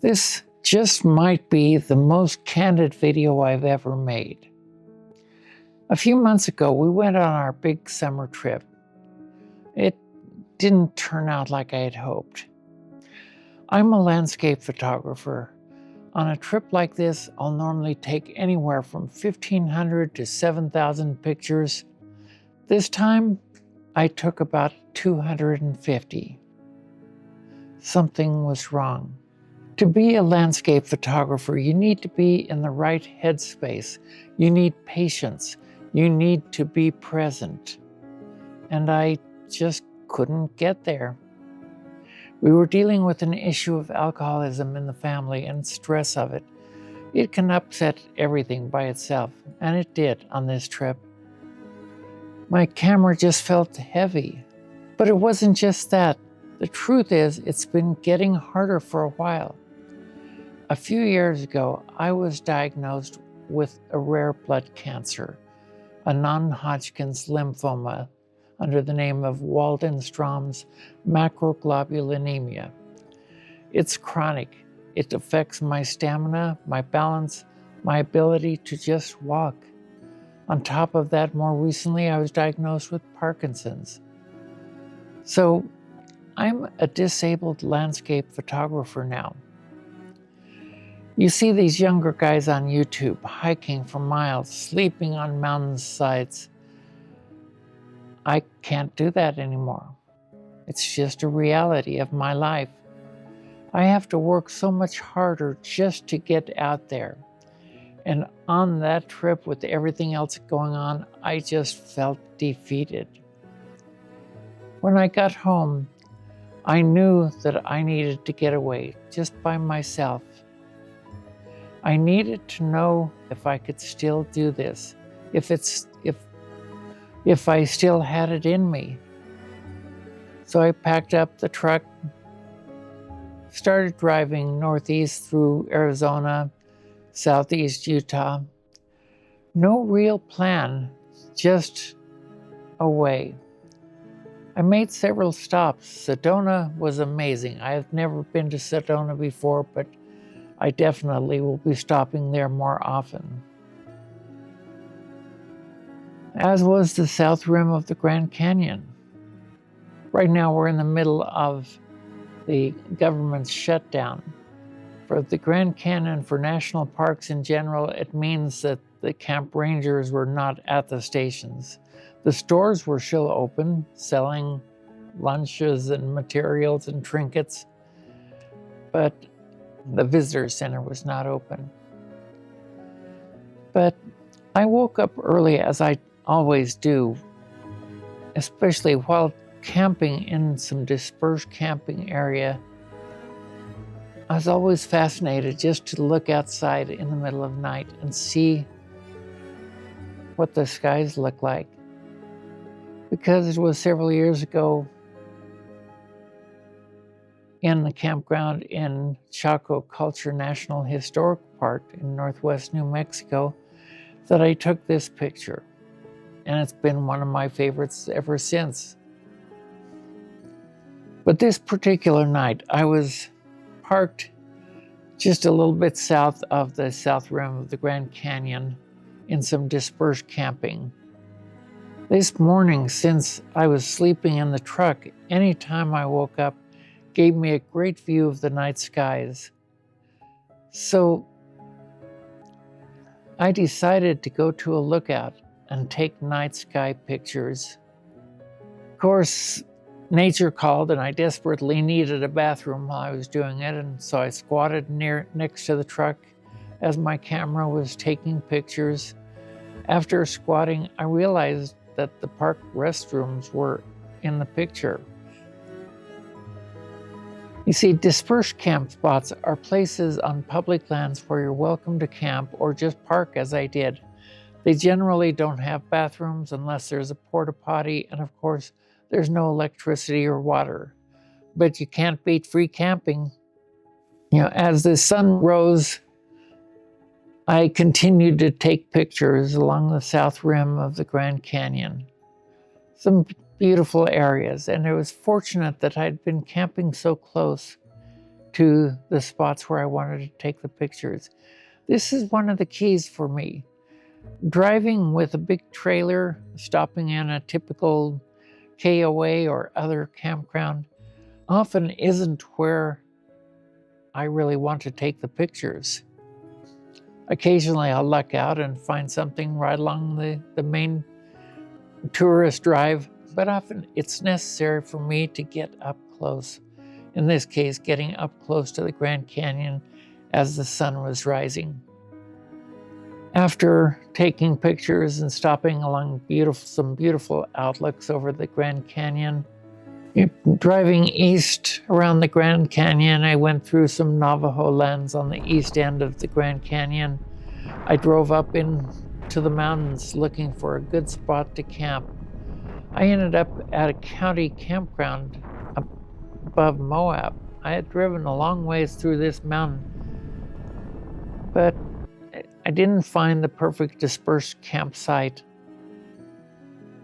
This just might be the most candid video I've ever made. A few months ago, we went on our big summer trip. It didn't turn out like I had hoped. I'm a landscape photographer. On a trip like this, I'll normally take anywhere from 1,500 to 7,000 pictures. This time, I took about 250. Something was wrong. To be a landscape photographer, you need to be in the right headspace. You need patience. You need to be present. And I just couldn't get there. We were dealing with an issue of alcoholism in the family and stress of it. It can upset everything by itself, and it did on this trip. My camera just felt heavy. But it wasn't just that. The truth is, it's been getting harder for a while. A few years ago, I was diagnosed with a rare blood cancer, a non-Hodgkin's lymphoma, under the name of Waldenstrom's macroglobulinemia. It's chronic. It affects my stamina, my balance, my ability to just walk. On top of that, more recently, I was diagnosed with Parkinson's. So I'm a disabled landscape photographer now. You see these younger guys on YouTube hiking for miles, sleeping on mountainsides. I can't do that anymore. It's just a reality of my life. I have to work so much harder just to get out there. And on that trip, with everything else going on, I just felt defeated. When I got home, I knew that I needed to get away just by myself. I needed to know if I could still do this, if I still had it in me. So I packed up the truck, started driving northeast through Arizona, southeast Utah. No real plan, just away. I made several stops. Sedona was amazing. I have never been to Sedona before, but I definitely will be stopping there more often. As was the south rim of the Grand Canyon. Right now we're in the middle of the government's shutdown. For the Grand Canyon, for national parks in general, it means that the camp rangers were not at the stations. The stores were still open, selling lunches and materials and trinkets, but the visitor center was not open. But I woke up early, as I always do, especially while camping in some dispersed camping area. I was always fascinated just to look outside in the middle of night and see what the skies look like. Because it was several years ago in the campground in Chaco Culture National Historic Park in northwest New Mexico that I took this picture. And it's been one of my favorites ever since. But this particular night, I was parked just a little bit south of the south rim of the Grand Canyon in some dispersed camping. This morning, since I was sleeping in the truck, any time I woke up gave me a great view of the night skies. So I decided to go to a lookout and take night sky pictures. Of course, nature called and I desperately needed a bathroom while I was doing it, and so I squatted next to the truck as my camera was taking pictures. After squatting, I realized that the park restrooms were in the picture. You see, dispersed camp spots are places on public lands where you're welcome to camp or just park, as I did. They generally don't have bathrooms unless there's a porta potty, and of course, there's no electricity or water. But you can't beat free camping. As the sun rose, I continued to take pictures along the south rim of the Grand Canyon. Some beautiful areas, and I was fortunate that I'd been camping so close to the spots where I wanted to take the pictures. This is one of the keys for me. Driving with a big trailer, stopping in a typical KOA or other campground, often isn't where I really want to take the pictures. Occasionally I'll luck out and find something right along the main tourist drive, but often it's necessary for me to get up close. In this case, getting up close to the Grand Canyon as the sun was rising. After taking pictures and stopping along some beautiful outlooks over the Grand Canyon, driving east around the Grand Canyon, I went through some Navajo lands on the east end of the Grand Canyon. I drove up into the mountains looking for a good spot to camp. I ended up at a county campground above Moab. I had driven a long ways through this mountain, but I didn't find the perfect dispersed campsite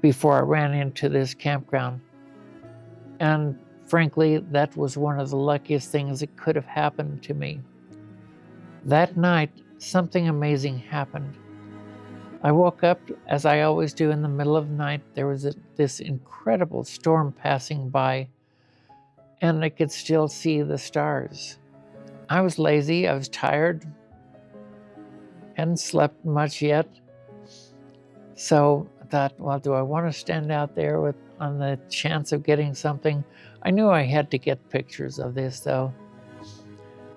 before I ran into this campground. And frankly, that was one of the luckiest things that could have happened to me. That night, something amazing happened. I woke up, as I always do in the middle of the night. There was this incredible storm passing by, and I could still see the stars. I was lazy, I was tired, hadn't slept much yet. So I thought, well, do I want to stand out there on the chance of getting something? I knew I had to get pictures of this though.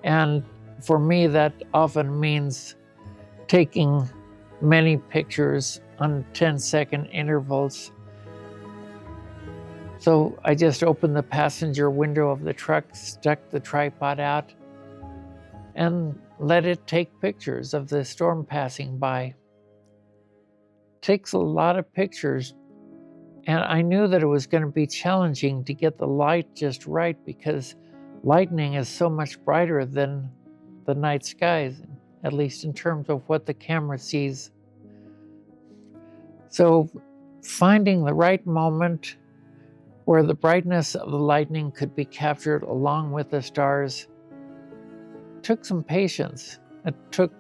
And for me, that often means taking many pictures on 10-second intervals. So I just opened the passenger window of the truck, stuck the tripod out, and let it take pictures of the storm passing by. Takes a lot of pictures, and I knew that it was going to be challenging to get the light just right because lightning is so much brighter than the night skies, at least in terms of what the camera sees. So finding the right moment where the brightness of the lightning could be captured along with the stars took some patience. It took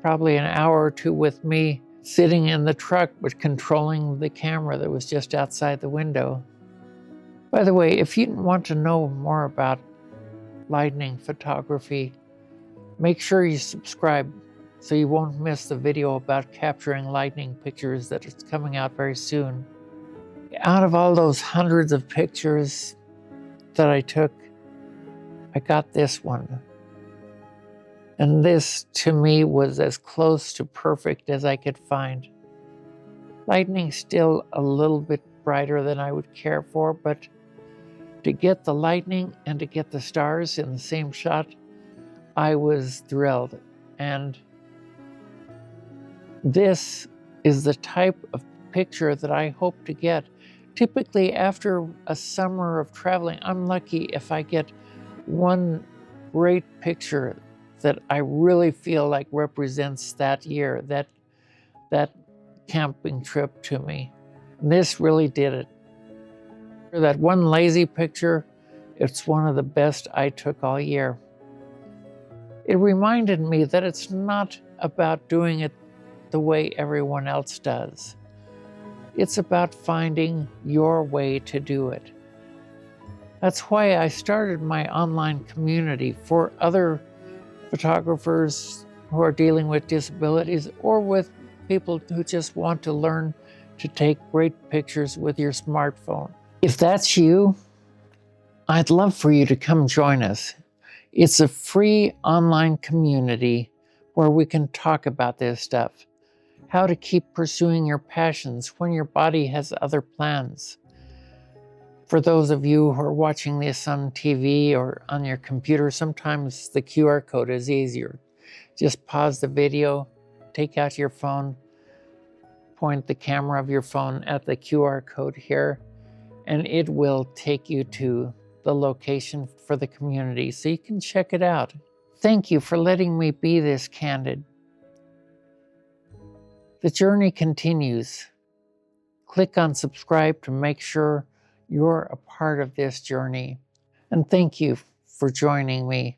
probably an hour or two with me sitting in the truck but controlling the camera that was just outside the window. By the way, if you want to know more about lightning photography, make sure you subscribe so you won't miss the video about capturing lightning pictures that is coming out very soon. Out of all those hundreds of pictures that I took, I got this one. And this, to me, was as close to perfect as I could find. Lightning's still a little bit brighter than I would care for, but to get the lightning and to get the stars in the same shot, I was thrilled. And this is the type of picture that I hope to get. Typically, after a summer of traveling, I'm lucky if I get one great picture that I really feel like represents that year, that camping trip to me. And this really did it. For that one lazy picture, it's one of the best I took all year. It reminded me that it's not about doing it the way everyone else does. It's about finding your way to do it. That's why I started my online community for other photographers who are dealing with disabilities or with people who just want to learn to take great pictures with your smartphone. If that's you, I'd love for you to come join us. It's a free online community where we can talk about this stuff. How to keep pursuing your passions when your body has other plans. For those of you who are watching this on TV or on your computer, sometimes the QR code is easier. Just pause the video, take out your phone, point the camera of your phone at the QR code here, and it will take you to the location for the community so you can check it out. Thank you for letting me be this candid. The journey continues. Click on subscribe to make sure you're a part of this journey. And thank you for joining me